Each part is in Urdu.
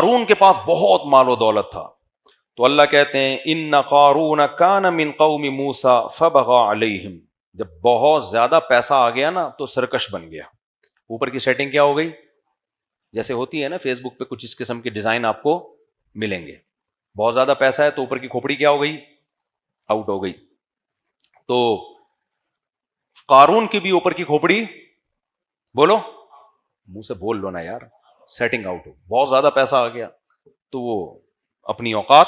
قارون کے پاس بہت مال و دولت تھا. تو اللہ کہتے ہیں ان قارون کان من قوم موسیٰ فبغى علیہم. جب بہت زیادہ پیسہ آ گیا نا تو سرکش بن گیا. اوپر کی سیٹنگ کیا ہو گئی؟ جیسے ہوتی ہے نا فیس بک پہ کچھ اس قسم کے ڈیزائن آپ کو ملیں گے. بہت زیادہ پیسہ ہے تو اوپر کی کھوپڑی کیا ہو گئی؟ آؤٹ ہو گئی. تو قارون کی بھی اوپر کی کھوپڑی بولو منہ سے بول لو نا یار, سیٹنگ آؤٹ ہو. بہت زیادہ پیسہ آ گیا تو وہ اپنی اوقات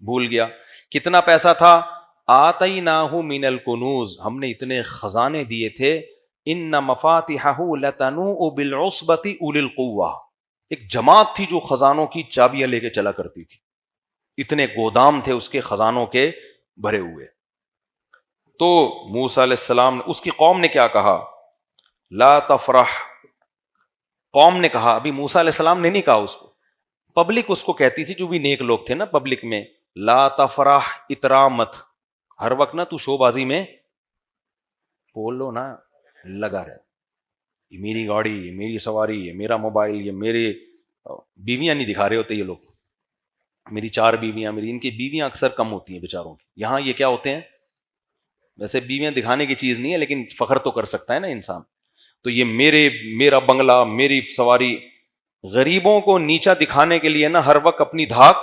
بھول گیا. کتنا پیسہ تھا؟ آتیناہ من الکنوز, ہم نے اتنے خزانے دیے تھے. ان مفاتحہ لتنوء بالعصبۃ اولی القوہ, ایک جماعت تھی جو خزانوں کی چابیاں لے کے چلا کرتی تھی. اتنے گودام تھے اس کے خزانوں کے بھرے ہوئے. تو موسیٰ علیہ السلام, اس کی قوم نے کیا کہا؟ لا تفرح. قوم نے کہا, ابھی موسیٰ علیہ السلام نے نہیں کہا اس کو, پبلک اس کو کہتی تھی جو بھی نیک لوگ تھے نا پبلک میں, لا تفرح, اترا مت. ہر وقت نا تو شو بازی میں بول لو نا لگا رہے, یہ میری گاڑی, یہ میری سواری, یہ میرا موبائل, یہ میری بیویاں نہیں دکھا رہے ہوتے یہ لوگ, میری 4 بیویاں, میری. ان کی بیویاں اکثر کم ہوتی ہیں بیچاروں کی. یہاں یہ کیا ہوتے ہیں؟ ویسے بیویاں دکھانے کی چیز نہیں ہے لیکن فخر تو کر سکتا ہے نا انسان. تو یہ میرا بنگلہ, میری سواری. غریبوں کو نیچا دکھانے کے لیے نا ہر وقت اپنی دھاک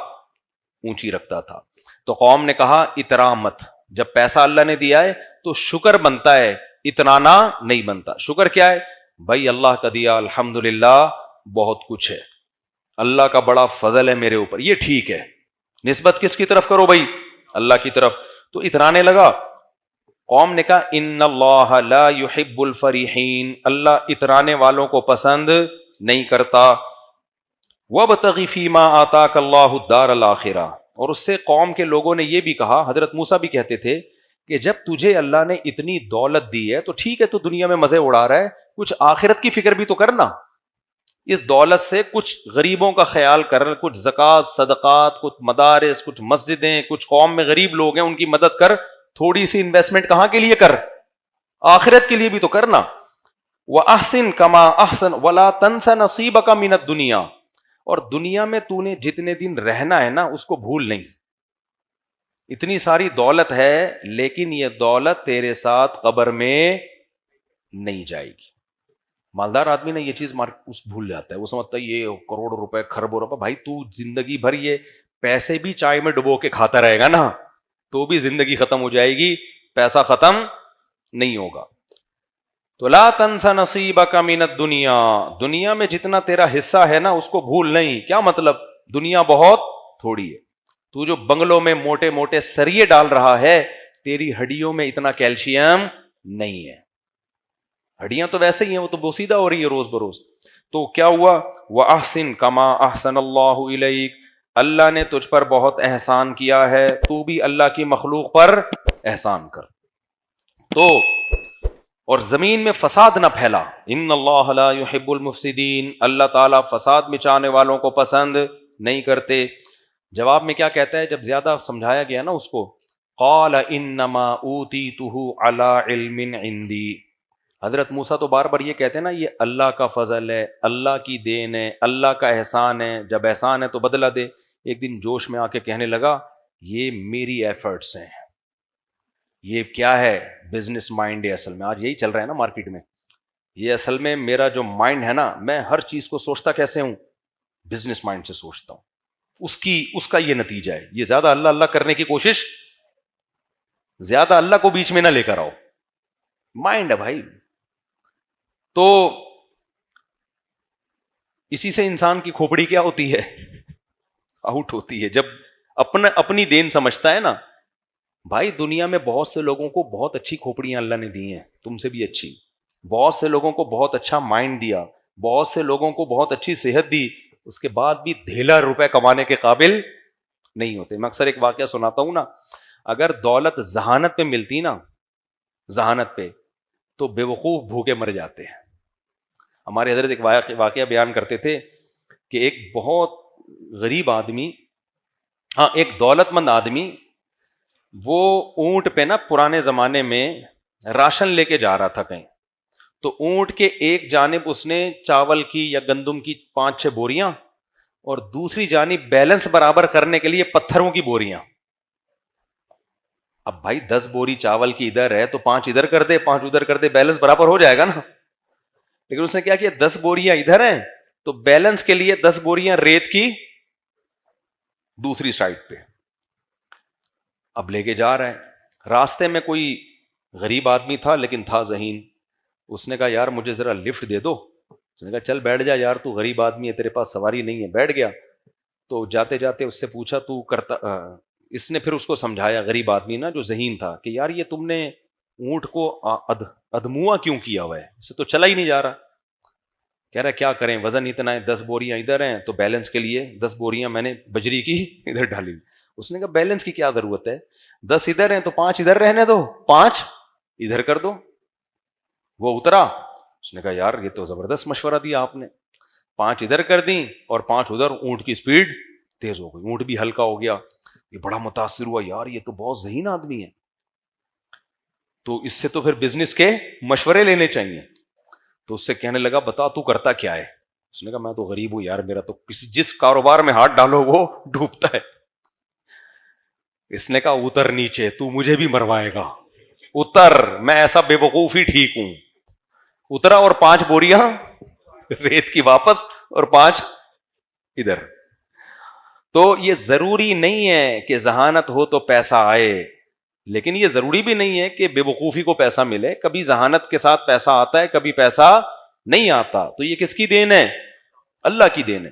اونچی رکھتا تھا. تو قوم نے کہا اترا مت. جب پیسہ اللہ نے دیا ہے تو شکر بنتا ہے, اترانا نہیں بنتا. شکر کیا ہے بھائی؟ اللہ کا دیا الحمدللہ بہت کچھ ہے, اللہ کا بڑا فضل ہے میرے اوپر, یہ ٹھیک ہے. نسبت کس کی طرف کرو بھائی؟ اللہ کی طرف. تو اترانے لگا. قوم نے کہا ان اللہ لا يحب الفریحین, اللہ اترانے والوں کو پسند نہیں کرتا. وابتغ فیما آتاک اللہ الدار الآخرہ. اور اس سے قوم کے لوگوں نے یہ بھی کہا, حضرت موسیٰ بھی کہتے تھے کہ جب تجھے اللہ نے اتنی دولت دی ہے تو ٹھیک ہے, تو دنیا میں مزے اڑا رہا ہے, کچھ آخرت کی فکر بھی تو کرنا. اس دولت سے کچھ غریبوں کا خیال کر, کچھ زکوٰۃ صدقات, کچھ مدارس, کچھ مسجدیں, کچھ قوم میں غریب لوگ ہیں ان کی مدد کر. تھوڑی سی انویسٹمنٹ کہاں کے لیے کر؟ آخرت کے لیے بھی تو کرنا. وَأَحْسِن كَمَا أَحْسَنَ وَلَا تَنْسَ نَصِيبَكَ مِنَ الدُّنْيَا. اور دنیا میں تو نے جتنے دن رہنا ہے نا اس کو بھول نہیں. اتنی ساری دولت ہے لیکن یہ دولت تیرے ساتھ قبر میں نہیں جائے گی. مالدار آدمی نے یہ چیز بھول جاتا ہے, وہ سمجھتا ہے یہ کروڑوں روپے, خربوں روپے. بھائی تو زندگی بھر یہ پیسے بھی چائے میں ڈبو کے کھاتا رہے گا نا تو بھی زندگی ختم ہو جائے گی, پیسہ ختم نہیں ہوگا. تو لا تنس نصیبک من الدنیا, دنیا میں جتنا تیرا حصہ ہے نا اس کو بھول نہیں. کیا مطلب؟ دنیا بہت تھوڑی ہے. تو جو بنگلوں میں موٹے موٹے سریے ڈال رہا ہے, تیری ہڈیوں میں اتنا کیلشیم نہیں ہے. ہڈیاں تو ویسے ہی ہیں, وہ تو بوسیدہ ہو رہی ہے روز بروز. تو کیا ہوا؟ وَأَحْسِن كَمَا أَحْسَنَ اللَّهُ إِلَيْكَ. اللہ نے تجھ پر بہت احسان کیا ہے, تو بھی اللہ کی مخلوق پر احسان کر. تو اور زمین میں فساد نہ پھیلا. ان اللہ لا يحب المفسدین, اللہ تعالیٰ فساد مچانے والوں کو پسند نہیں کرتے. جواب میں کیا کہتا ہے جب زیادہ سمجھایا گیا نا اس کو؟ قال انما اوتیتہ علی علم عندی. حضرت موسیٰ تو بار بار یہ کہتے ہیں نا یہ اللہ کا فضل ہے, اللہ کی دین ہے, اللہ کا احسان ہے, جب احسان ہے تو بدلہ دے. ایک دن جوش میں آ کے کہنے لگا یہ میری ایفرٹس ہیں. یہ کیا ہے؟ بزنس مائنڈ ہے. اصل میں آج یہی چل رہا ہے نا مارکیٹ میں. یہ اصل میں میرا جو مائنڈ ہے نا, میں ہر چیز کو سوچتا کیسے ہوں؟ بزنس مائنڈ سے سوچتا ہوں. اس کا یہ نتیجہ ہے. یہ زیادہ اللہ اللہ کرنے کی کوشش, زیادہ اللہ کو بیچ میں نہ لے کر آؤ. مائنڈ ہے بھائی. تو اسی سے انسان کی کھوپڑی کیا ہوتی ہے؟ آؤٹ ہوتی ہے. جب اپنی دین سمجھتا ہے نا. بھائی دنیا میں بہت سے لوگوں کو بہت اچھی کھوپڑیاں اللہ نے دی ہیں, تم سے بھی اچھی. بہت سے لوگوں کو بہت اچھا مائنڈ دیا, بہت سے لوگوں کو بہت اچھی صحت دی, اس کے بعد بھی ڈھیلا روپے کمانے کے قابل نہیں ہوتے. میں اکثر ایک واقعہ سناتا ہوں نا, اگر دولت ذہانت پہ ملتی نا, ذہانت پہ, تو بے وقوف بھوکے مر جاتے ہیں. ہمارے حضرت ایک واقعہ بیان کرتے تھے کہ ایک بہت غریب آدمی, ایک دولت مند آدمی, وہ اونٹ پہ نا پرانے زمانے میں راشن لے کے جا رہا تھا کہیں. تو اونٹ کے ایک جانب اس نے چاول کی یا گندم کی 5-6 بوریاں, اور دوسری جانب بیلنس برابر کرنے کے لیے پتھروں کی بوریاں. اب بھائی 10 بوری چاول کی ادھر ہے تو 5 ادھر کر دے 5 ادھر کر دے, بیلنس برابر ہو جائے گا نا. لیکن اس نے کیا کیا, 10 بوریاں ادھر ہیں تو بیلنس کے لیے 10 بوریاں ریت کی دوسری سائڈ پہ. اب لے کے جا رہے ہیں, راستے میں کوئی غریب آدمی تھا لیکن تھا ذہین. اس نے کہا یار مجھے ذرا لفٹ دے دو. اس نے کہا چل بیٹھ جا یار, تو غریب آدمی ہے, تیرے پاس سواری نہیں ہے. بیٹھ گیا. تو جاتے جاتے اس سے پوچھا تو کرتا, اس نے پھر اس کو سمجھایا, غریب آدمی نا جو ذہین تھا, کہ یار یہ تم نے اونٹ کو ادموا کیوں کیا ہوا ہے, اسے تو چلا ہی نہیں جا رہا. کہہ رہا کیا کریں, وزن اتنا ہے, 10 بوریاں ادھر ہیں تو بیلنس کے لیے 10 بوریاں میں نے بجری کی ادھر ڈالی. اس نے کہا بیلنس کی کیا ضرورت ہے, 10 ادھر ہیں تو 5 ادھر رہنے دو, 5 ادھر کر دو. وہ اترا. اس نے کہا یار یہ تو زبردست مشورہ دیا آپ نے, 5 ادھر کر دیں اور 5 ادھر. اونٹ کی سپیڈ تیز ہو گئی, اونٹ بھی ہلکا ہو گیا. یہ بڑا متاثر ہوا, یار یہ تو بہت ذہین آدمی ہے, تو اس سے تو پھر بزنس کے مشورے لینے چاہیے. تو اس سے کہنے لگا بتا تو کرتا کیا ہے. اس نے کہا میں تو غریب ہوں یار, میرا تو کسی جس کاروبار میں ہاتھ ڈالو وہ ڈوبتا ہے. اس نے کہا اتر نیچے, تو مجھے بھی مروائے گا, اتر, میں ایسا بے وقوف ہی ٹھیک ہوں. اترا اور 5 بوریاں ریت کی واپس اور 5 ادھر. تو یہ ضروری نہیں ہے کہ ذہانت ہو تو پیسہ آئے, لیکن یہ ضروری بھی نہیں ہے کہ بے وقوفی کو پیسہ ملے. کبھی ذہانت کے ساتھ پیسہ آتا ہے, کبھی پیسہ نہیں آتا. تو یہ کس کی دین ہے, اللہ کی دین ہے.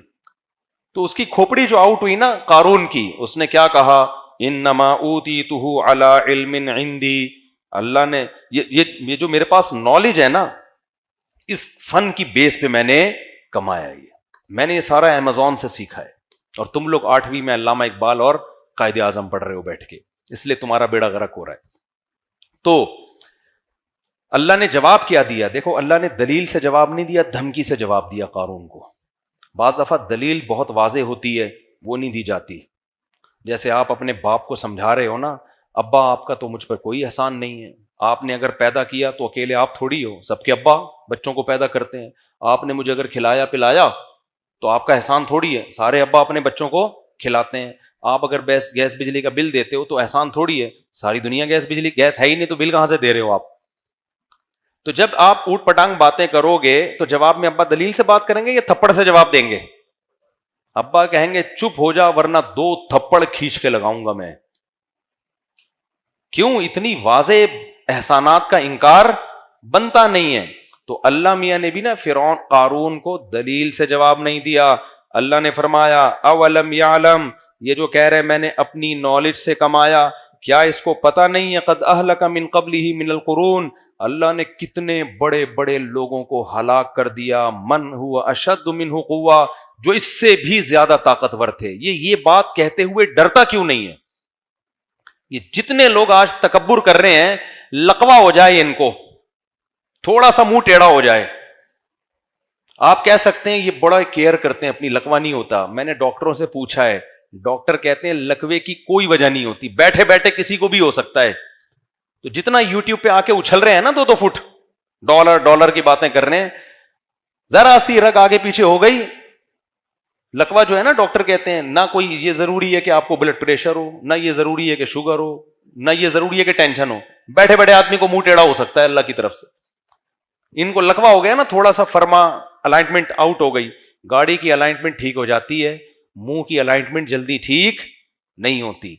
تو اس کی کھوپڑی جو آؤٹ ہوئی نا قارون کی, اس نے کیا کہا, انما اوتیتہ علی علم عندی. اللہ نے یہ جو میرے پاس نالج ہے نا, اس فن کی بیس پہ میں نے کمایا. میں نے یہ سارا امیزون سے سیکھا ہے, اور تم لوگ 8ویں میں علامہ اقبال اور قائد اعظم پڑھ رہے ہو بیٹھ کے, اس لیے تمہارا بیڑا غرق ہو رہا ہے. تو اللہ نے جواب کیا دیا, دیکھو اللہ نے دلیل سے جواب نہیں دیا, دھمکی سے جواب دیا قارون کو. بعض دفعہ دلیل بہت واضح ہوتی ہے, وہ نہیں دی جاتی. جیسے آپ اپنے باپ کو سمجھا رہے ہو نا, ابا آپ کا تو مجھ پر کوئی احسان نہیں ہے, آپ نے اگر پیدا کیا تو اکیلے آپ تھوڑی ہو, سب کے ابا بچوں کو پیدا کرتے ہیں. آپ نے مجھے اگر کھلایا پلایا تو آپ کا احسان تھوڑی ہے, سارے ابا اپنے بچوں کو کھلاتے ہیں. آپ اگر گیس بجلی کا بل دیتے ہو تو احسان تھوڑی ہے, ساری دنیا گیس ہے ہی نہیں تو بل کہاں سے دے رہے ہو آپ. تو جب آپ اوٹ پٹانگ باتیں کرو گے تو جواب میں ابا دلیل سے بات کریں گے یا تھپڑ سے جواب دیں گے؟ ابا کہیں گے چپ ہو جا ورنہ 2 تھپڑ کھینچ کے لگاؤں گا میں. کیوں؟ اتنی واضح احسانات کا انکار بنتا نہیں ہے. تو اللہ میاں نے بھی نا فرعون قارون کو دلیل سے جواب نہیں دیا. اللہ نے فرمایا اولم یعلم, یہ جو کہہ رہے میں نے اپنی نالج سے کمایا, کیا اس کو پتہ نہیں ہے قد اہلک من قبلہ من القرون, اللہ نے کتنے بڑے بڑے لوگوں کو ہلاک کر دیا, من ہوا اشد منہ قوہ, جو اس سے بھی زیادہ طاقتور تھے. یہ بات کہتے ہوئے ڈرتا کیوں نہیں ہے؟ یہ جتنے لوگ آج تکبر کر رہے ہیں, لقوہ ہو جائے ان کو, تھوڑا سا منہ ٹیڑھا ہو جائے. آپ کہہ سکتے ہیں یہ بڑا کیئر کرتے ہیں, اپنی لقوہ نہیں ہوتا. میں نے ڈاکٹروں سے پوچھا ہے, ڈاکٹر کہتے ہیں لقوے کی کوئی وجہ نہیں ہوتی, بیٹھے بیٹھے کسی کو بھی ہو سکتا ہے. تو جتنا یوٹیوب پہ آ کے اچھل رہے ہیں نا 2 فٹ, ڈالر کی باتیں کر رہے ہیں, ذرا سی رگ آگے پیچھے ہو گئی, لقوہ جو ہے نا, ڈاکٹر کہتے ہیں نہ کوئی یہ ضروری ہے کہ آپ کو بلڈ پریشر ہو, نہ یہ ضروری ہے کہ شوگر ہو, نہ یہ ضروری ہے کہ ٹینشن ہو. بیٹھے بیٹھے آدمی کو منہ ٹیڑھا ہو سکتا ہے اللہ کی طرف سے. ان کو لقوہ ہو گیا نا, تھوڑا سا فرما الائنمنٹ آؤٹ ہو گئی. گاڑی کی الائنمنٹ ٹھیک ہو جاتی ہے, منہ کی الائنمنٹ جلدی ٹھیک نہیں ہوتی.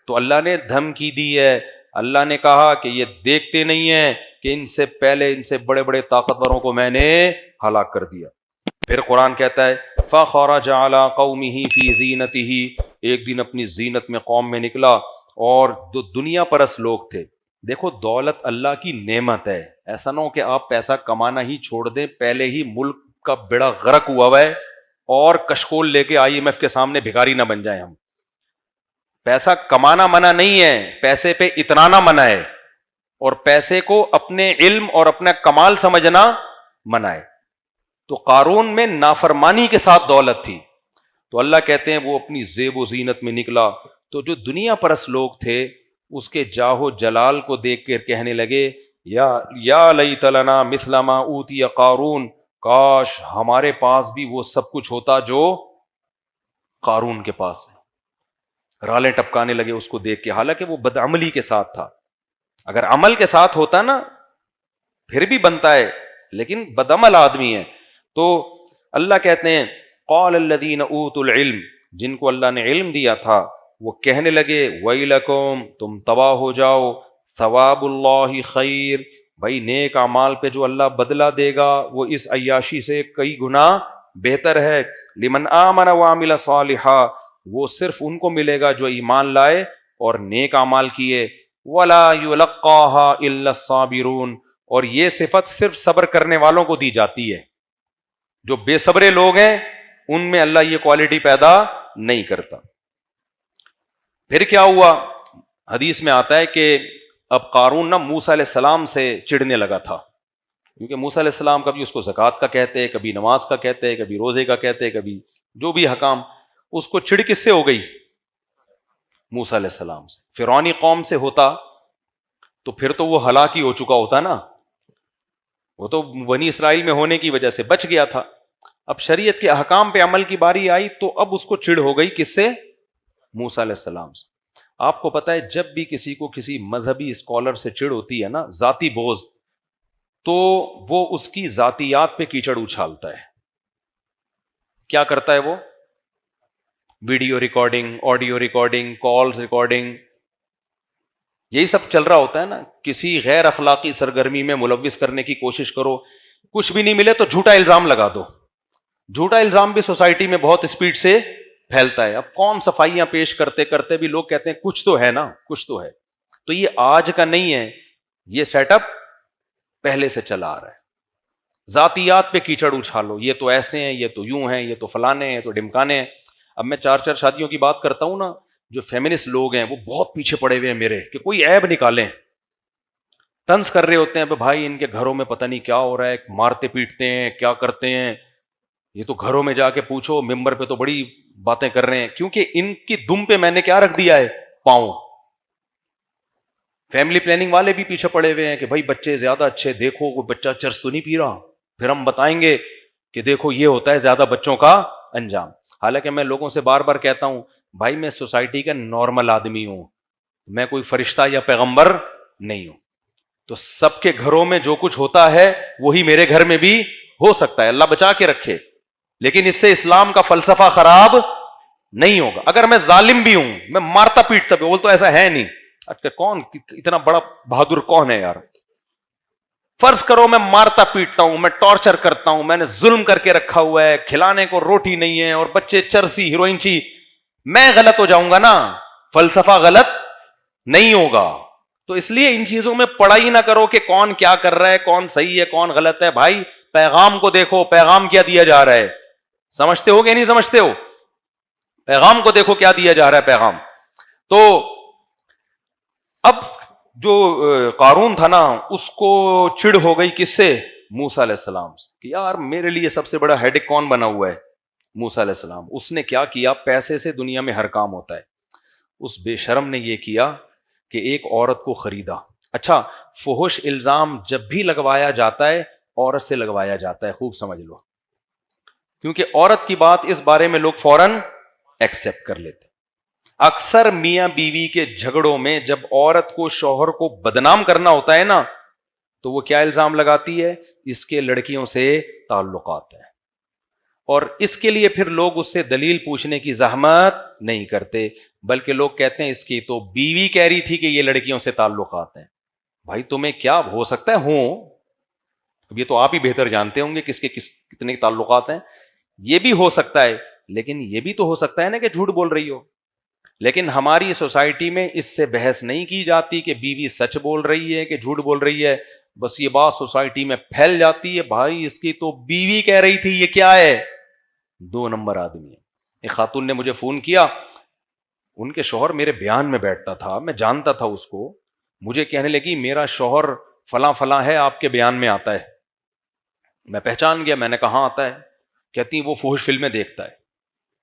تو اللہ نے دھمکی دی ہے, اللہ نے کہا کہ یہ دیکھتے نہیں ہیں کہ ان سے پہلے ان سے بڑے بڑے طاقتوروں کو میں نے ہلاک کر دیا. پھر قرآن کہتا ہے فَخَرَجَ عَلَىٰ قَوْمِهِ فِي زِينَتِهِ, ایک دن اپنی زینت میں قوم میں نکلا, اور جو دنیا پرست لوگ تھے. دیکھو دولت اللہ کی نعمت ہے, ایسا نہ ہو کہ آپ پیسہ کمانا ہی چھوڑ دیں, پہلے ہی ملک کا بیڑا غرق ہوا ہوا ہے اور کشکول لے کے IMF کے سامنے بھکاری نہ بن جائیں ہم. پیسہ کمانا منع نہیں ہے, پیسے پہ اتنانا منع ہے, اور پیسے کو اپنے علم اور اپنا کمال سمجھنا منع ہے. تو قارون میں نافرمانی کے ساتھ دولت تھی. تو اللہ کہتے ہیں وہ اپنی زیب و زینت میں نکلا. تو جو دنیا پرست لوگ تھے اس کے جاہ و جلال کو دیکھ کر کہنے لگے یا لیت لنا مثل ما اوتی قارون, کاش ہمارے پاس بھی وہ سب کچھ ہوتا جو قارون کے پاس ہے، رالیں ٹپکانے لگے اس کو دیکھ کے، حالانکہ وہ بدعملی کے ساتھ تھا. اگر عمل کے ساتھ ہوتا نا پھر بھی بنتا ہے، لیکن بدعمل آدمی ہے. تو اللہ کہتے ہیں قال الذین اوتوا العلم، جن کو اللہ نے علم دیا تھا وہ کہنے لگے ویلکم، تم تباہ ہو جاؤ، ثواب اللہ خیر، بھائی نیک اعمال پہ جو اللہ بدلہ دے گا وہ اس عیاشی سے کئی گنا بہتر ہے. لمن آمن وعمل صالحا، وہ صرف ان کو ملے گا جو ایمان لائے اور نیک اعمال کیے. ولا یلقاها الا الصابرون، اور یہ صفت صرف صبر کرنے والوں کو دی جاتی ہے. جو بے صبرے لوگ ہیں ان میں اللہ یہ کوالٹی پیدا نہیں کرتا. پھر کیا ہوا؟ حدیث میں آتا ہے کہ اب قارون موسیٰ علیہ السلام سے چڑھنے لگا تھا، کیونکہ موسیٰ علیہ السلام کبھی اس کو زکوٰۃ کا کہتے، کبھی نماز کا کہتے، کبھی روزے کا کہتے، کبھی جو بھی حکام. اس کو چڑ کس سے ہو گئی؟ موسیٰ علیہ السلام سے. فرعونی قوم سے ہوتا تو پھر تو وہ ہلاک ہی ہو چکا ہوتا نا، وہ تو بنی اسرائیل میں ہونے کی وجہ سے بچ گیا تھا. اب شریعت کے احکام پہ عمل کی باری آئی تو اب اس کو چڑ ہو گئی کس سے؟ موسیٰ علیہ السلام سے. آپ کو پتا ہے جب بھی کسی کو کسی مذہبی اسکالر سے چڑ ہوتی ہے نا، ذاتی بغض، تو وہ اس کی ذاتیات پہ کیچڑ اچھالتا ہے. کیا کرتا ہے وہ؟ Video recording, audio recording, calls recording, یہی سب چل رہا ہوتا ہے نا. کسی غیر اخلاقی سرگرمی میں ملوث کرنے کی کوشش کرو، کچھ بھی نہیں ملے تو جھوٹا الزام لگا دو. جھوٹا الزام بھی سوسائٹی میں بہت اسپیڈ سے پھیلتا ہے. اب کون صفائیاں پیش کرتے کرتے بھی لوگ کہتے ہیں کچھ تو ہے نا، کچھ تو ہے. تو یہ آج کا نہیں ہے، یہ سیٹ اپ پہلے سے چلا آ رہا ہے. ذاتیات پہ کیچڑ اچھالو، یہ تو ایسے ہیں، یہ تو یوں ہیں، یہ تو فلانے ہیں، یہ تو ڈمکانے ہیں. اب میں 4 شادیوں کی بات کرتا ہوں نا، جو فیمنسٹ لوگ ہیں وہ بہت پیچھے پڑے ہوئے ہیں میرے کہ کوئی عیب نکالیں. طنز کر رہے ہوتے ہیں بھائی ان کے گھروں میں پتہ نہیں کیا ہو رہا ہے، مارتے پیٹتے ہیں، کیا کرتے ہیں، یہ تو گھروں میں جا کے پوچھو، ممبر پہ تو بڑی باتیں کر رہے ہیں. کیونکہ ان کی دم پہ میں نے کیا رکھ دیا ہے؟ پاؤں. فیملی پلاننگ والے بھی پیچھے پڑے ہوئے ہیں کہ بھائی بچے زیادہ اچھے، دیکھو کوئی بچہ چرس تو نہیں پی رہا، پھر ہم بتائیں گے کہ دیکھو یہ ہوتا ہے زیادہ بچوں کا انجام. حالانکہ میں لوگوں سے بار بار کہتا ہوں بھائی میں سوسائٹی کا نارمل آدمی ہوں، میں کوئی فرشتہ یا پیغمبر نہیں ہوں. تو سب کے گھروں میں جو کچھ ہوتا ہے وہی میرے گھر میں بھی ہو سکتا ہے، اللہ بچا کے رکھے. لیکن اس سے اسلام کا فلسفہ خراب نہیں ہوگا. اگر میں ظالم بھی ہوں، میں مارتا پیٹتا بھی، وہ تو ایسا ہے نہیں. اچھا کون اتنا بڑا بہادر کون ہے یار؟ فرض کرو میں مارتا پیٹتا ہوں، میں ٹارچر کرتا ہوں، میں نے ظلم کر کے رکھا ہوا ہے، کھلانے کو روٹی نہیں ہے اور بچے چرسی ہیروئن چی، میں غلط ہو جاؤں گا نا، فلسفہ غلط نہیں ہوگا. تو اس لیے ان چیزوں میں پڑھائی نہ کرو کہ کون کیا کر رہا ہے، کون صحیح ہے کون غلط ہے. بھائی پیغام کو دیکھو، پیغام کیا دیا جا رہا ہے. سمجھتے ہو کہ نہیں سمجھتے ہو؟ پیغام کو دیکھو کیا دیا جا رہا ہے پیغام. تو اب جو قارون تھا نا اس کو چڑ ہو گئی کس سے؟ موسیٰ علیہ السلام سے، کہ یار میرے لیے سب سے بڑا ہیڈک کون بنا ہوا ہے؟ موسیٰ علیہ السلام. اس نے کیا کیا؟ پیسے سے دنیا میں ہر کام ہوتا ہے. اس بے شرم نے یہ کیا کہ ایک عورت کو خریدا. اچھا فحش الزام جب بھی لگوایا جاتا ہے عورت سے لگوایا جاتا ہے، خوب سمجھ لو، کیونکہ عورت کی بات اس بارے میں لوگ فوراً ایکسپٹ کر لیتے. اکثر میاں بیوی کے جھگڑوں میں جب عورت کو شوہر کو بدنام کرنا ہوتا ہے نا تو وہ کیا الزام لگاتی ہے؟ اس کے لڑکیوں سے تعلقات ہیں. اور اس کے لیے پھر لوگ اس سے دلیل پوچھنے کی زحمت نہیں کرتے، بلکہ لوگ کہتے ہیں اس کی تو بیوی کہہ رہی تھی کہ یہ لڑکیوں سے تعلقات ہیں. بھائی تمہیں کیا ہو سکتا ہے ہوں، اب یہ تو آپ ہی بہتر جانتے ہوں گے کس کے کتنے تعلقات ہیں. یہ بھی ہو سکتا ہے، لیکن یہ بھی تو ہو سکتا ہے نا کہ جھوٹ بول رہی ہو. لیکن ہماری سوسائٹی میں اس سے بحث نہیں کی جاتی کہ بیوی سچ بول رہی ہے کہ جھوٹ بول رہی ہے. بس یہ بات سوسائٹی میں پھیل جاتی ہے بھائی اس کی تو بیوی کہہ رہی تھی، یہ کیا ہے؟ 2 نمبر آدمی ہے. ایک خاتون نے مجھے فون کیا، ان کے شوہر میرے بیان میں بیٹھتا تھا، میں جانتا تھا اس کو. مجھے کہنے لگی میرا شوہر فلاں فلاں ہے، آپ کے بیان میں آتا ہے. میں پہچان گیا، میں نے کہا آتا ہے؟ کہتی وہ فحش فلمیں دیکھتا ہے.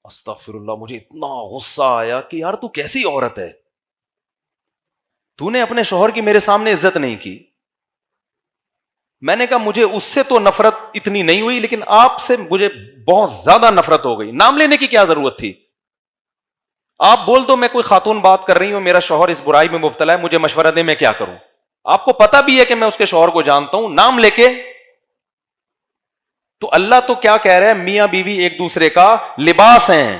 استغفر اللہ. مجھے اتنا غصہ آیا کہ یار تو کیسی عورت ہے، تو نے اپنے شوہر کی میرے سامنے عزت نہیں کی. میں نے کہا مجھے اس سے تو نفرت اتنی نہیں ہوئی، لیکن آپ سے مجھے بہت زیادہ نفرت ہو گئی. نام لینے کی کیا ضرورت تھی؟ آپ بول دو میں کوئی خاتون بات کر رہی ہوں, میرا شوہر اس برائی میں مبتلا ہے, مجھے مشورہ دے میں کیا کروں. آپ کو پتا بھی ہے کہ میں اس کے شوہر کو جانتا ہوں, نام لے کے. تو اللہ تو کیا کہہ رہے ہیں, میاں بیوی ایک دوسرے کا لباس ہیں.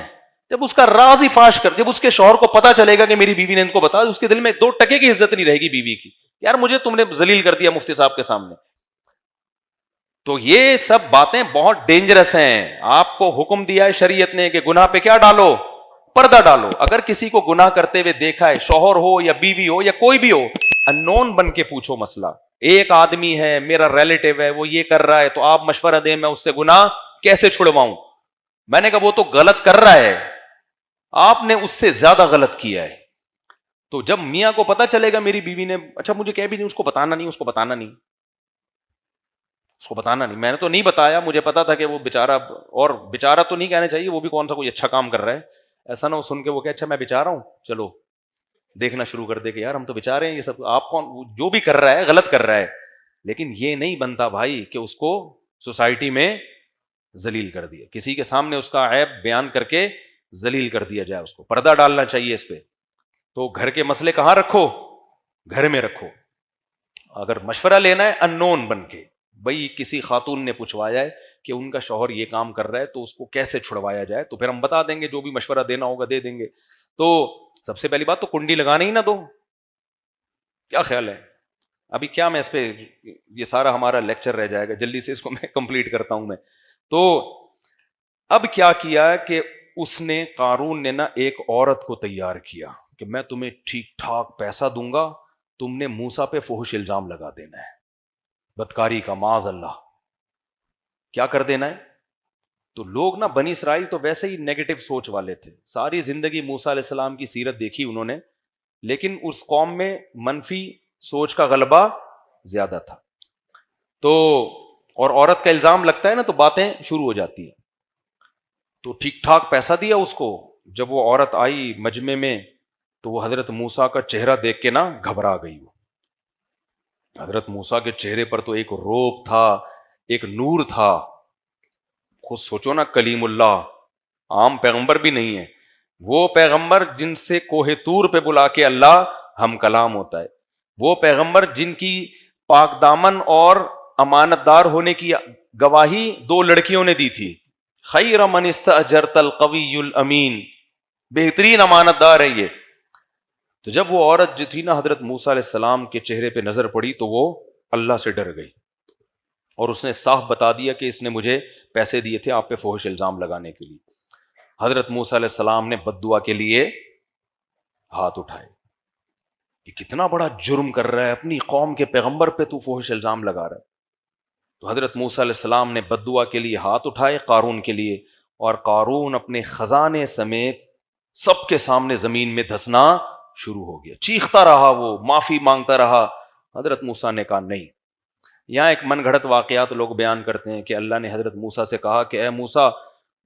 جب اس کا راز ہی فاش کر, جب اس کے شوہر کو پتا چلے گا کہ میری بیوی نے ان کو بتایا, اس کے دل میں 2 ٹکے کی عزت نہیں رہے گی بیوی کی. یار مجھے تم نے ذلیل کر دیا مفتی صاحب کے سامنے. تو یہ سب باتیں بہت ڈینجرس ہیں. آپ کو حکم دیا ہے شریعت نے کہ گناہ پہ کیا ڈالو, پردہ ڈالو. اگر کسی کو گناہ کرتے ہوئے دیکھا ہے, شوہر ہو یا بیوی ہو یا کوئی بھی ہو, ان نون بن کے پوچھو مسئلہ. ایک آدمی ہے میرا ریلیٹیو ہے, وہ یہ کر رہا ہے, تو آپ مشورہ دیں میں اس سے گناہ کیسے چھڑواؤں. میں نے کہا وہ تو غلط کر رہا ہے, آپ نے اس سے زیادہ غلط کیا ہے. تو جب میاں کو پتا چلے گا میری بیوی نے, اچھا مجھے کہہ بھی نہیں, اس کو بتانا نہیں, اس کو بتانا نہیں, اس کو بتانا نہیں, میں نے تو نہیں بتایا, مجھے پتا تھا کہ وہ بیچارہ, اور بیچارہ تو نہیں کہنا چاہیے, وہ بھی کون سا کوئی اچھا کام کر رہا ہے. ایسا نہ ہو سن کے وہ کہ اچھا میں بیچارہ ہوں, چلو دیکھنا شروع کر دے کہ یار ہم تو بیچارے ہیں, یہ سب آپ کون, جو بھی کر رہا ہے غلط کر رہا ہے. لیکن یہ نہیں بنتا بھائی کہ اس کو سوسائٹی میں ذلیل کر دیا, کسی کے سامنے اس کا عیب بیان کر کے ذلیل کر دیا جائے. اس کو پردہ ڈالنا چاہیے اس پہ. تو گھر کے مسئلے کہاں رکھو, گھر میں رکھو. اگر مشورہ لینا ہے ان نون بن کے, بھائی کسی خاتون نے پوچھوایا ہے کہ ان کا شوہر یہ کام کر رہا ہے تو اس کو کیسے چھڑوایا جائے, تو پھر ہم بتا دیں گے, جو بھی مشورہ دینا ہوگا دے دیں گے. تو سب سے پہلی بات تو کنڈی لگانے ہی نہ دو. کیا خیال ہے؟ ابھی کیا میں اس پہ, یہ سارا ہمارا لیکچر رہ جائے گا, جلدی سے اس کو میں کمپلیٹ کرتا ہوں میں. تو اب کیا کیا کہ اس نے, قارون نے نا ایک عورت کو تیار کیا کہ میں تمہیں ٹھیک ٹھاک پیسہ دوں گا, تم نے موسیٰ پہ فحش الزام لگا دینا ہے, بدکاری کا, معاذ اللہ کیا کر دینا ہے. تو لوگ نا بنی اسرائیل تو ویسے ہی نیگیٹو سوچ والے تھے, ساری زندگی موسیٰ علیہ السلام کی سیرت دیکھی انہوں نے, لیکن اس قوم میں منفی سوچ کا غلبہ زیادہ تھا. تو اور عورت کا الزام لگتا ہے نا تو باتیں شروع ہو جاتی ہیں. تو ٹھیک ٹھاک پیسہ دیا اس کو. جب وہ عورت آئی مجمع میں تو وہ حضرت موسیٰ کا چہرہ دیکھ کے نا گھبرا گئی. وہ حضرت موسیٰ کے چہرے پر تو ایک روب تھا, ایک نور تھا. خود سوچو نا, کلیم اللہ, عام پیغمبر بھی نہیں ہے, وہ پیغمبر جن سے کوہ طور پہ بلا کے اللہ ہم کلام ہوتا ہے, وہ پیغمبر جن کی پاک دامن اور امانت دار ہونے کی گواہی 2 لڑکیوں نے دی تھی. خیر من استاجرت القوی الامین, بہترین امانت دار ہے یہ. تو جب وہ عورت جو تھی نا حضرت موسیٰ علیہ السلام کے چہرے پہ نظر پڑی تو وہ اللہ سے ڈر گئی, اور اس نے صاف بتا دیا کہ اس نے مجھے پیسے دیے تھے آپ پہ فحش الزام لگانے کے لیے. حضرت موسیٰ علیہ السلام نے بد دعا کے لیے ہاتھ اٹھائے. یہ کتنا بڑا جرم کر رہا ہے, اپنی قوم کے پیغمبر پہ تو فحش الزام لگا رہا ہے. تو حضرت موسیٰ علیہ السلام نے بد دعا کے لیے ہاتھ اٹھائے قارون کے لیے, اور قارون اپنے خزانے سمیت سب کے سامنے زمین میں دھسنا شروع ہو گیا. چیختا رہا, وہ معافی مانگتا رہا. حضرت موسیٰ نے کہا نہیں. یہاں ایک من گھڑت واقعات لوگ بیان کرتے ہیں کہ اللہ نے حضرت موسیٰ سے کہا کہ اے موسیٰ,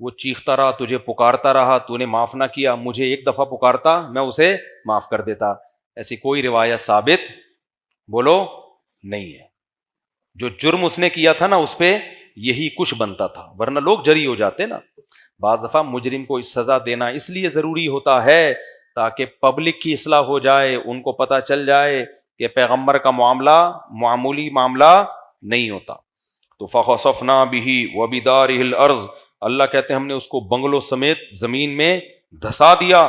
وہ چیختا رہا, تجھے پکارتا رہا, تو نے معاف نہ کیا, مجھے ایک دفعہ پکارتا میں اسے معاف کر دیتا. ایسی کوئی روایت ثابت بولو نہیں ہے. جو جرم اس نے کیا تھا نا اس پہ یہی کچھ بنتا تھا, ورنہ لوگ جری ہو جاتے نا. بعض دفعہ مجرم کو سزا دینا اس لیے ضروری ہوتا ہے تاکہ پبلک کی اصلاح ہو جائے, ان کو پتہ چل جائے کہ پیغمبر کا معاملہ معمولی معاملہ نہیں ہوتا. تو فخسفنا به وبداره الارض, اللہ کہتے ہیں ہم نے اس کو بنگلوں سمیت زمین میں دھسا دیا.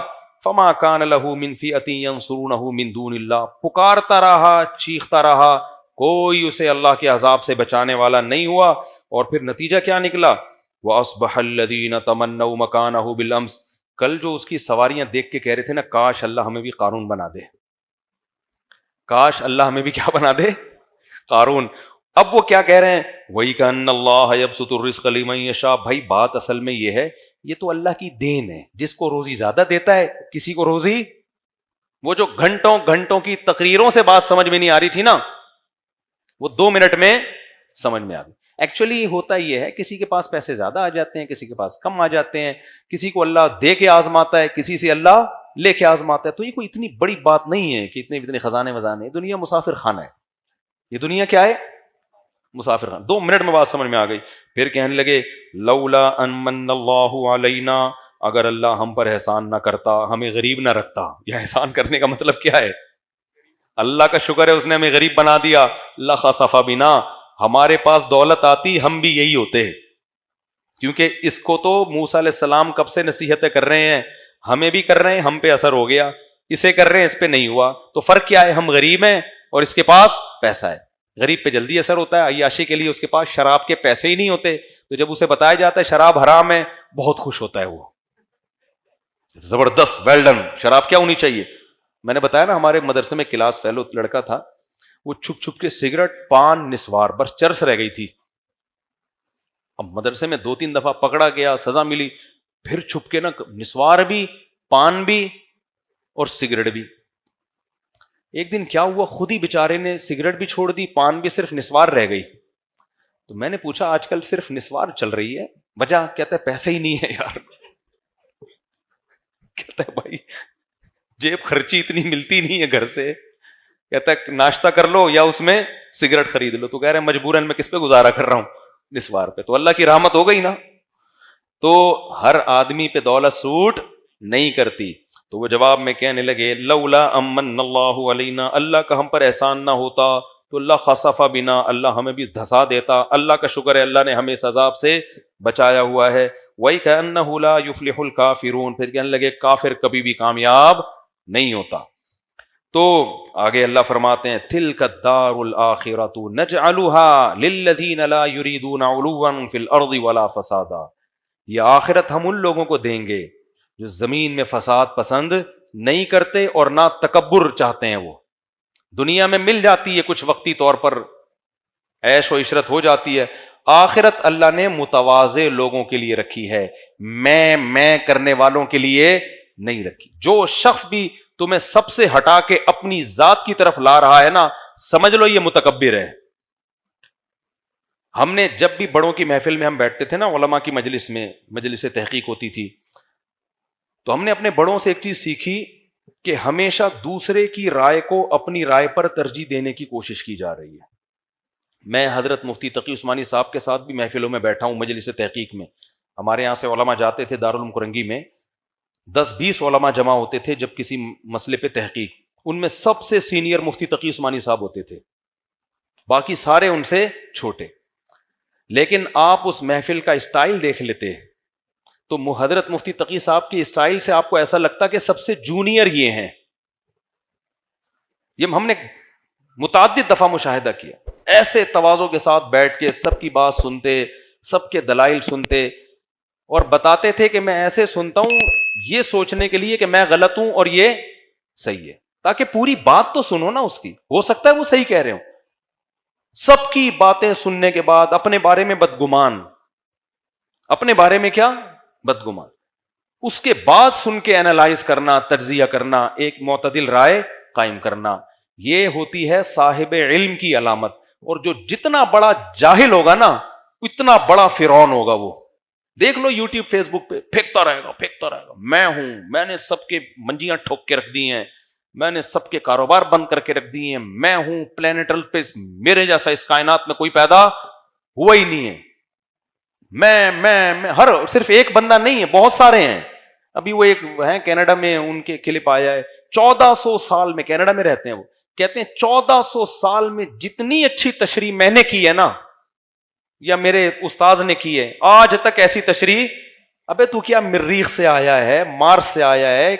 فما كان له من فئة ينصرونه من دون اللہ, پکارتا رہا, چیختا رہا, کوئی اسے اللہ کے عذاب سے بچانے والا نہیں ہوا. اور پھر نتیجہ کیا نکلا؟ وَأَصْبَحَ الَّذِينَ تَمَنَّوْا مَكَانَهُ بِالْأَمْسِ, کل جو اس کی سواریاں دیکھ کے کہہ رہے تھے نا کاش اللہ ہمیں بھی قارون بنا دے, کاش اللہ ہمیں بھی کیا بنا دے, قارون. اب وہ کیا کہہ رہے ہیں؟ وَإِكَأَنَّ اللَّهَ يَبْسُطُ الرِّزْقَ لِمَن يَشَاءُ. بھائی بات اصل میں یہ ہے, یہ تو اللہ کی دین ہے, جس کو روزی زیادہ دیتا ہے کسی کو روزی. وہ جو گھنٹوں گھنٹوں کی تقریروں سے بات سمجھ میں نہیں آ رہی تھی نا, وہ 2 منٹ میں سمجھ میں آ گئی. ایکچولی ہوتا یہ ہے, کسی کے پاس پیسے زیادہ آ جاتے ہیں, کسی کے پاس کم آ جاتے ہیں, کسی کو اللہ دے کے آزماتا ہے, کسی سے اللہ لے کے آزماتا ہے. تو یہ کوئی اتنی بڑی بات نہیں ہے کہ اتنے خزانے وزانے. دنیا مسافر خانہ ہے, یہ دنیا کیا ہے؟ مسافر خانہ. 2 منٹ میں بات سمجھ میں آ گئی. پھر کہنے لگے لولا ان من اللہ علینا, اگر اللہ ہم پر احسان نہ کرتا, ہمیں غریب نہ رکھتا. یہ احسان کرنے کا مطلب کیا ہے؟ اللہ کا شکر ہے اس نے ہمیں غریب بنا دیا. لخسف بنا, ہمارے پاس دولت آتی ہم بھی یہی ہوتے, کیونکہ اس کو تو موسیٰ علیہ السلام کب سے نصیحتیں کر رہے ہیں, ہمیں بھی کر رہے ہیں, ہم پہ اثر ہو گیا, اسے کر رہے ہیں اس پہ نہیں ہوا. تو فرق کیا ہے؟ ہم غریب ہیں اور اس کے پاس پیسہ ہے. غریب پہ جلدی اثر ہوتا ہے, عیاشی کے لیے اس کے پاس شراب کے پیسے ہی نہیں ہوتے, تو جب اسے بتایا جاتا ہے شراب حرام ہے بہت خوش ہوتا ہے, وہ زبردست, ویل ڈن. شراب کیا ہونی چاہیے؟ میں نے بتایا نا ہمارے مدرسے میں کلاس فیلو لڑکا تھا, وہ چھپ چھپ کے سگریٹ, پان, نسوار, بس چرس رہ گئی تھی. اب مدرسے میں 2-3 دفعہ پکڑا گیا, سزا ملی, پھر چھپ کے نا نسوار بھی, پان بھی اور سگریٹ بھی. ایک دن کیا ہوا, خود ہی بیچارے نے سگریٹ بھی چھوڑ دی, پان بھی, صرف نسوار رہ گئی. تو میں نے پوچھا آج کل صرف نسوار چل رہی ہے, وجہ؟ کہتا ہے پیسے ہی نہیں ہے یار. کہتا ہے بھائی جیب خرچی اتنی ملتی نہیں ہے گھر سے, کہتا ہے ناشتہ کر لو یا اس میں سگریٹ خرید لو. تو کہہ رہے ہیں مجبوراً میں کس پہ گزارا کر رہا ہوں؟ نسوار پہ. تو اللہ کی رحمت ہو گئی نا. تو ہر آدمی پہ دولت سوٹ نہیں کرتی. تو وہ جواب میں کہنے لگے لولا امن اللہ علینا, اللہ کا ہم پر احسان نہ ہوتا تو اللہ خسف بنا, اللہ ہمیں بھی دھسا دیتا. اللہ کا شکر ہے اللہ نے ہمیں اس عذاب سے بچایا ہوا ہے. وَإِكَأَنَّهُ لَا يُفْلِحُ الْكَافِرُونَ, پھر کہنے لگے کافر کبھی بھی کامیاب نہیں ہوتا. تو آگے اللہ فرماتے ہیں تِلْكَ الدَّارُ الْآخِرَةُ نَجْعَلُهَا لِلَّذِينَ لَا يُرِيدُونَ عُلُوًّا فِي الْأَرْضِ وَلَا فَسَادًا, یہ آخرت ہم ان لوگوں کو دیں گے جو زمین میں فساد پسند نہیں کرتے اور نہ تکبر چاہتے ہیں. وہ دنیا میں مل جاتی ہے کچھ وقتی طور پر, عیش و عشرت ہو جاتی ہے. آخرت اللہ نے متواضع لوگوں کے لیے رکھی ہے, میں کرنے والوں کے لیے نہیں رکھی. جو شخص بھی تمہیں سب سے ہٹا کے اپنی ذات کی طرف لا رہا ہے نا, سمجھ لو یہ متکبر ہے. ہم نے جب بھی بڑوں کی محفل میں ہم بیٹھتے تھے نا, علماء کی مجلس میں, مجلس تحقیق ہوتی تھی, تو ہم نے اپنے بڑوں سے ایک چیز سیکھی کہ ہمیشہ دوسرے کی رائے کو اپنی رائے پر ترجیح دینے کی کوشش کی جا رہی ہے. میں حضرت مفتی تقی عثمانی صاحب کے ساتھ بھی محفلوں میں بیٹھا ہوں مجلس تحقیق میں. ہمارے یہاں سے علماء جاتے تھے دارالعلوم کرنگی میں, 10-20 علماء جمع ہوتے تھے جب کسی مسئلے پہ تحقیق. ان میں سب سے سینئر مفتی تقی عثمانی صاحب ہوتے تھے, باقی سارے ان سے چھوٹے. لیکن آپ اس محفل کا اسٹائل دیکھ لیتے تو حضرت مفتی تقی صاحب کی اسٹائل سے آپ کو ایسا لگتا کہ سب سے جونیئر یہ ہیں. یہ ہم نے متعدد دفعہ مشاہدہ کیا. ایسے تواضع کے ساتھ بیٹھ کے سب کی بات سنتے, سب کے دلائل سنتے, اور بتاتے تھے کہ میں ایسے سنتا ہوں یہ سوچنے کے لیے کہ میں غلط ہوں اور یہ صحیح ہے, تاکہ پوری بات تو سنو نا اس کی, ہو سکتا ہے وہ صحیح کہہ رہے ہوں. سب کی باتیں سننے کے بعد اپنے بارے میں بدگمان, اپنے بارے میں کیا بدگمان, اس کے بعد سن کے اینالائز کرنا, تجزیہ کرنا, ایک معتدل رائے قائم کرنا, یہ ہوتی ہے صاحب علم کی علامت. اور جو جتنا بڑا جاہل ہوگا نا اتنا بڑا فرعون ہوگا. وہ دیکھ لو یوٹیوب فیس بک پہ پھینکتا رہے گا, میں ہوں, میں نے سب کے منجیاں ٹھوک کے رکھ دی ہیں, میں نے سب کے کاروبار بند کر کے رکھ دیے ہیں, میں ہوں پلانیٹل پہ, میرے جیسا اس کائنات میں کوئی پیدا ہوا ہی نہیں ہے. میں ہر صرف ایک بندہ نہیں ہے, بہت سارے ہیں. ابھی وہ ایک ہیں کینیڈا میں, ان کے کلپ آیا ہے, 1400 سال میں, کینیڈا میں رہتے ہیں وہ, کہتے ہیں 1400 سال میں جتنی اچھی تشریح میں نے کی ہے نا, یا میرے استاذ نے کی ہے, آج تک ایسی تشریح, ابے تو کیا مریخ سے آیا ہے, مارس سے آیا ہے,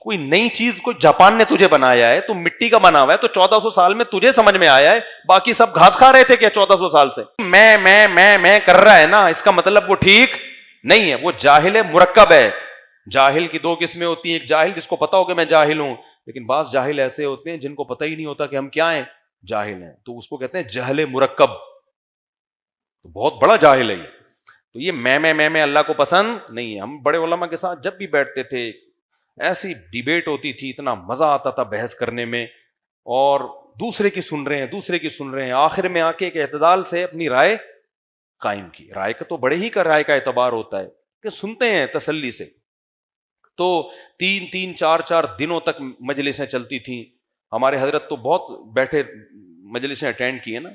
کوئی نئی چیز کو جاپان نے تجھے بنایا ہے, تو مٹی کا بنا ہوا ہے, تو 1400 سال میں تجھے سمجھ میں آیا ہے, باقی سب گھاس کھا رہے تھے کیا 1400 سال سے؟ میں کر رہا ہے نا, اس کا مطلب وہ ٹھیک نہیں ہے, وہ جاہل مرکب ہے. جاہل کی 2 قسمیں ہوتی ہیں, ایک جاہل جس کو پتا ہو کہ میں جاہل ہوں, لیکن بعض جاہل ایسے ہوتے ہیں جن کو پتہ ہی نہیں ہوتا کہ ہم کیا ہیں, جاہل ہیں, تو اس کو کہتے ہیں جہل مرکب, تو بہت بڑا جاہل ہے یہ. تو یہ میں اللہ کو پسند نہیں ہے. ہم بڑے علماء کے ساتھ جب بھی بیٹھتے تھے ایسی ڈیبیٹ ہوتی تھی, اتنا مزہ آتا تھا بحث کرنے میں, اور دوسرے کی سن رہے ہیں, آخر میں آ کے ایک اعتدال سے اپنی رائے قائم کی. رائے کا تو بڑے ہی کا رائے کا اعتبار ہوتا ہے کہ سنتے ہیں تسلی سے. تو 3-3 4-4 دنوں تک مجلسیں چلتی تھیں. ہمارے حضرت تو بہت بیٹھے مجلسیں اٹینڈ کی ہیں نا.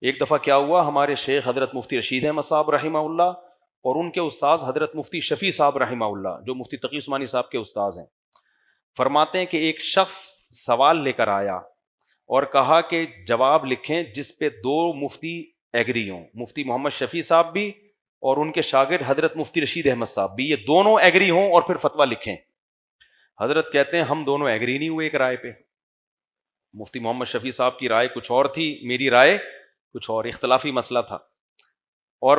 ایک دفعہ کیا ہوا, ہمارے شیخ حضرت مفتی رشید احمد صاحب رحمہ اللہ, اور ان کے استاذ حضرت مفتی شفیع صاحب رحمہ اللہ, جو مفتی تقی عثمانی صاحب کے استاذ ہیں, فرماتے ہیں کہ ایک شخص سوال لے کر آیا اور کہا کہ جواب لکھیں جس پہ دو مفتی ایگری ہوں, مفتی محمد شفیع صاحب بھی اور ان کے شاگرد حضرت مفتی رشید احمد صاحب بھی, یہ دونوں ایگری ہوں اور پھر فتویٰ لکھیں. حضرت کہتے ہیں ہم دونوں ایگری نہیں ہوئے ایک رائے پہ. مفتی محمد شفیع صاحب کی رائے کچھ اور تھی, میری رائے کچھ اور, اختلافی مسئلہ تھا, اور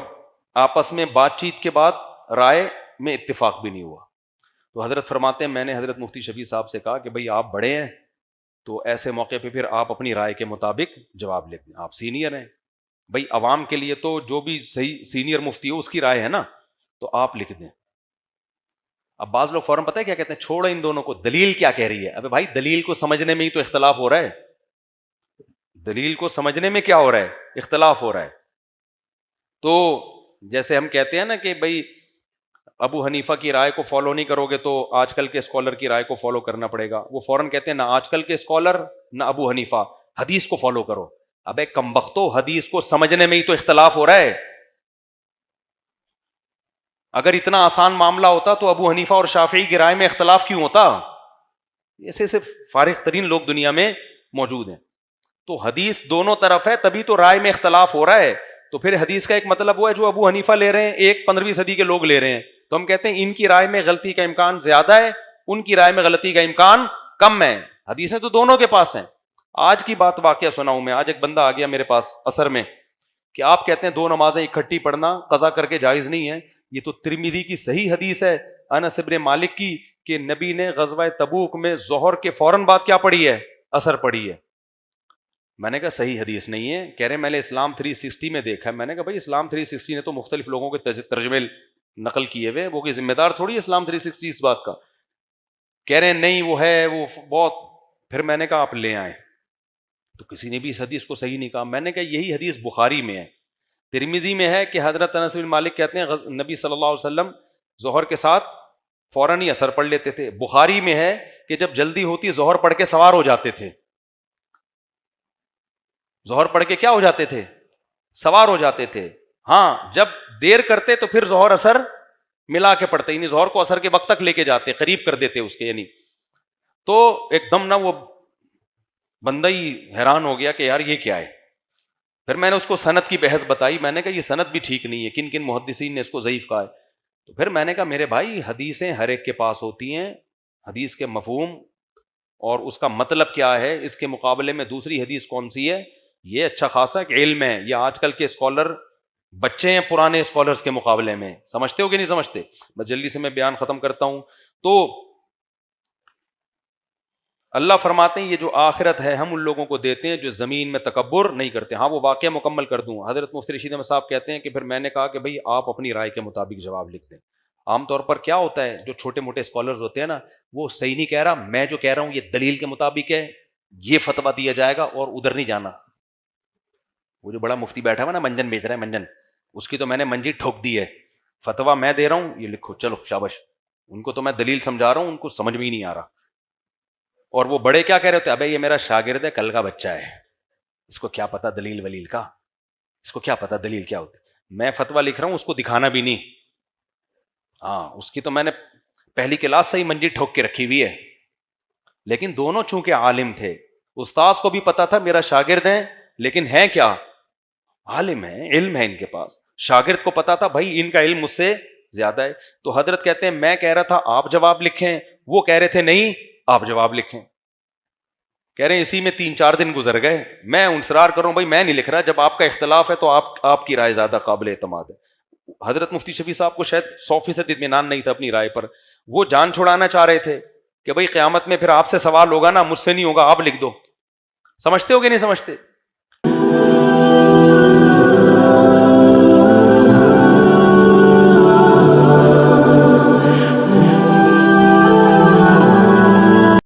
آپس میں بات چیت کے بعد رائے میں اتفاق بھی نہیں ہوا. تو حضرت فرماتے ہیں میں نے حضرت مفتی شفیع صاحب سے کہا کہ بھئی آپ بڑے ہیں تو ایسے موقع پہ پھر آپ اپنی رائے کے مطابق جواب لکھ دیں, آپ سینئر ہیں, بھئی عوام کے لیے تو جو بھی صحیح سینئر مفتی ہو اس کی رائے ہے نا, تو آپ لکھ دیں. اب بعض لوگ فوراً پتہ ہے کیا کہتے ہیں, چھوڑو ان دونوں کو, دلیل کیا کہہ رہی ہے. ابے بھائی دلیل کو سمجھنے میں ہی تو اختلاف ہو رہا ہے, دلیل کو سمجھنے میں کیا ہو رہا ہے, اختلاف ہو رہا ہے. تو جیسے ہم کہتے ہیں نا کہ بھئی ابو حنیفہ کی رائے کو فالو نہیں کرو گے تو آج کل کے اسکالر کی رائے کو فالو کرنا پڑے گا, وہ فوراً کہتے ہیں نہ آج کل کے اسکالر نہ ابو حنیفہ, حدیث کو فالو کرو. ابے کمبختو, حدیث کو سمجھنے میں ہی تو اختلاف ہو رہا ہے. اگر اتنا آسان معاملہ ہوتا تو ابو حنیفہ اور شافعی کی رائے میں اختلاف کیوں ہوتا؟ ایسے صرف فارغ ترین لوگ دنیا میں موجود ہیں. تو حدیث دونوں طرف ہے, تبھی تو رائے میں اختلاف ہو رہا ہے. تو پھر حدیث کا ایک مطلب وہ ہے جو ابو حنیفہ لے رہے ہیں, ایک 15ویں صدی کے لوگ لے رہے ہیں, تو ہم کہتے ہیں ان کی رائے میں غلطی کا امکان زیادہ ہے, ان کی رائے میں غلطی کا امکان کم ہے. حدیثیں تو دونوں کے پاس ہیں. آج کی بات واقعہ سناؤں میں, آج ایک بندہ آ گیا میرے پاس عصر میں کہ آپ کہتے ہیں 2 نمازیں اکٹھی پڑھنا قضا کر کے جائز نہیں ہے. یہ تو ترمذی کی صحیح حدیث ہے انس بن مالک کی کہ نبی نے غزوہ تبوک میں ظہر کے فوراً بعد کیا پڑھی ہے, عصر پڑھی ہے. میں نے کہا صحیح حدیث نہیں ہے. کہہ رہے میں نے اسلام 360 میں دیکھا ہے. میں نے کہا بھائی اسلام 360 نے تو مختلف لوگوں کے ترجمے نقل کیے ہوئے, وہ کوئی ذمہ دار تھوڑی ہے اسلام 360 اس بات کا. کہہ رہے ہیں نہیں وہ ہے وہ بہت. پھر میں نے کہا آپ لے آئیں, تو کسی نے بھی اس حدیث کو صحیح نہیں کہا. میں نے کہا یہی حدیث بخاری میں ہے, ترمذی میں ہے کہ حضرت انس بن مالک کہتے ہیں نبی صلی اللہ علیہ وسلم ظہر کے ساتھ فوراً ہی عصر پڑھ لیتے تھے. بخاری میں ہے کہ جب جلدی ہوتی ظہر پڑھ کے سوار ہو جاتے تھے. ظہر پڑھ کے کیا ہو جاتے تھے, سوار ہو جاتے تھے. ہاں جب دیر کرتے تو پھر ظہر عصر ملا کے پڑھتے, یعنی ظہر کو عصر کے وقت تک لے کے جاتے, قریب کر دیتے اس کے. یعنی تو ایک دم نہ وہ بندہ ہی حیران ہو گیا کہ یار یہ کیا ہے. پھر میں نے اس کو سند کی بحث بتائی. میں نے کہا یہ سند بھی ٹھیک نہیں ہے, کن کن محدثین نے اس کو ضعیف کہا ہے. تو پھر میں نے کہا میرے بھائی حدیثیں ہر ایک کے پاس ہوتی ہیں, حدیث کے مفہوم اور اس کا مطلب کیا ہے, اس کے مقابلے میں دوسری حدیث کون سی ہے, یہ اچھا خاصا ایک علم ہے. یہ آج کل کے اسکالر بچے ہیں پرانے اسکالرس کے مقابلے میں, سمجھتے ہو کہ نہیں سمجھتے. بس جلدی سے میں بیان ختم کرتا ہوں. تو اللہ فرماتے ہیں یہ جو آخرت ہے ہم ان لوگوں کو دیتے ہیں جو زمین میں تکبر نہیں کرتے. ہاں وہ واقعہ مکمل کر دوں. حضرت مفتی رشید احمد صاحب کہتے ہیں کہ پھر میں نے کہا کہ بھئی آپ اپنی رائے کے مطابق جواب لکھ دیں. عام طور پر کیا ہوتا ہے, جو چھوٹے موٹے اسکالرز ہوتے ہیں نا, وہ صحیح نہیں کہہ رہا, میں جو کہہ رہا ہوں یہ دلیل کے مطابق ہے, یہ فتویٰ دیا جائے گا اور ادھر نہیں جانا. وہ جو بڑا مفتی بیٹھا ہوا نا, منجن بیچ رہا ہے منجن, اس کی تو میں نے منجی ٹھوک دی ہے. فتویٰ میں دے رہا ہوں, یہ لکھو چلو شاباش. ان کو تو میں دلیل سمجھا رہا ہوں, ان کو سمجھ میں ہی نہیں آ رہا. اور وہ بڑے کیا کہہ رہے ہوتے ہیں, ابے یہ میرا شاگرد ہے, کل کا بچہ ہے, اس کو کیا پتا دلیل ولیل کا, اس کو کیا پتا دلیل کیا ہوتی. میں فتویٰ لکھ رہا ہوں, اس کو دکھانا بھی نہیں. ہاں اس کی تو میں نے پہلی کلاس سے ہی منجی ٹھوک کے رکھی ہوئی ہے. لیکن دونوں چونکہ عالم تھے, استاذ کو بھی پتا تھا میرا شاگرد ہے, لیکن ہے کیا, عالم ہے, علم ہے ان کے پاس. شاگرد کو پتا تھا بھائی ان کا علم مجھ سے زیادہ ہے. تو حضرت کہتے ہیں میں کہہ رہا تھا آپ جواب لکھیں, وہ کہہ رہے تھے نہیں آپ جواب لکھیں. کہہ رہے ہیں اسی میں 3-4 دن گزر گئے. میں انصرار کروں بھائی میں نہیں لکھ رہا, جب آپ کا اختلاف ہے تو آپ کی رائے زیادہ قابل اعتماد ہے. حضرت مفتی شفیع صاحب کو شاید 100% اطمینان نہیں تھا اپنی رائے پر. وہ جان چھڑانا چاہ رہے تھے کہ بھئی قیامت میں پھر آپ سے سوال ہوگا نا, مجھ سے نہیں ہوگا, آپ لکھ دو. سمجھتے ہو کہ نہیں سمجھتے؟